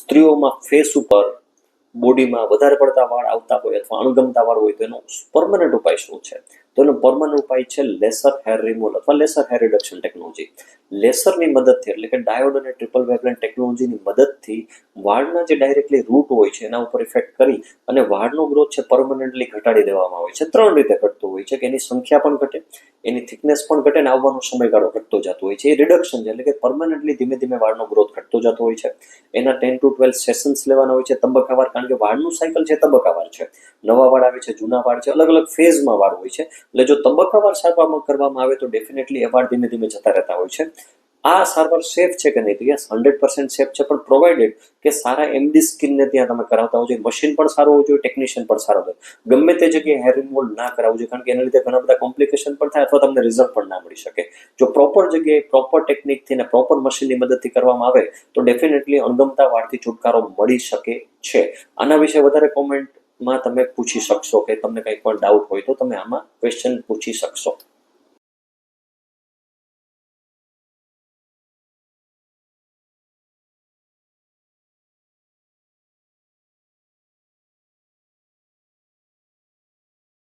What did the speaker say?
સ્ત્રીઓમાં face ઉપર બોડીમાં વધારે પડતા વાળ આવતા હોય અથવા અણગમતા વાળ હોય તો એનો પરમનન્ટ ઉપાય શું છે? તો એનો પરમનન્ટ ઉપાય છે લેસર હેર રિમૂવલ અથવા લેસર હેર રિડક્શન ટેકનોલોજી. લેસરની મદદથી એટલે કે ડાયોડ અને ટ્રિપલ વેવલેન્ટ ટેકનોલોજીની મદદથી વાળના જે ડાયરેક્ટલી રૂટ હોય છે એના ઉપર ઇફેક્ટ કરી અને વાળનો ગ્રોથ છે પરમનન્ટલી ઘટાડી દેવામાં આવે છે. 3 રીતે ઘટતું હોય છે કે એની સંખ્યા પણ ઘટે, એની થિકનેસ પણ ઘટે અને આવવાનો સમયગાળો ઘટતો જતો હોય છે. એ રિડક્શન છે એટલે કે પરમનન્ટલી ધીમે ધીમે વાળનો ગ્રોથ ઘટતો જતો હોય છે. એના 10 to 12 સેશન્સ લેવાના હોય છે તબક્કાવાર, કારણ કે વાળનું સાયકલ છે તબક્કાવાર છે. નવા વાળ આવે છે, જૂના વાળ છે, અલગ અલગ ફેઝમાં વાળ હોય છે. એટલે જો તબક્કાવાર સારવાર કરવામાં આવે તો ડેફિનેટલી એ વાળ ધીમે ધીમે જતા રહેતા હોય છે. આ સારવાર સેફ છે કે નહીં? તો યસ, 100% સેફ છે, પણ પ્રોવાઇડેડ કે સારા એમડી સ્કિનને ત્યાં તમે કરાવતા હોય. મશીન પણ સારું હોવું જોઈએ, ટેકનિશિયન પણ સારો હોય. ગમે તે જગ્યાએ હેર રિમૂવલ ના કરાવવું જોઈએ, કારણ કે એના લીધે ઘણા બધા કોમ્પ્લિકેશન પણ થાય અથવા તમને રિઝલ્ટ પણ ના મળી શકે. જો પ્રોપર જગ્યાએ પ્રોપર ટેકનિકથી ને પ્રોપર મશીનની મદદથી કરવામાં આવે તો ડેફિનેટલી અણગમતા વાળથી છુટકારો મળી શકે છે. આના વિશે વધારે કોમેન્ટમાં તમે પૂછી શકશો કે તમને કંઈ પણ ડાઉટ હોય તો તમે આમાં ક્વેશ્ચન પૂછી શકશો.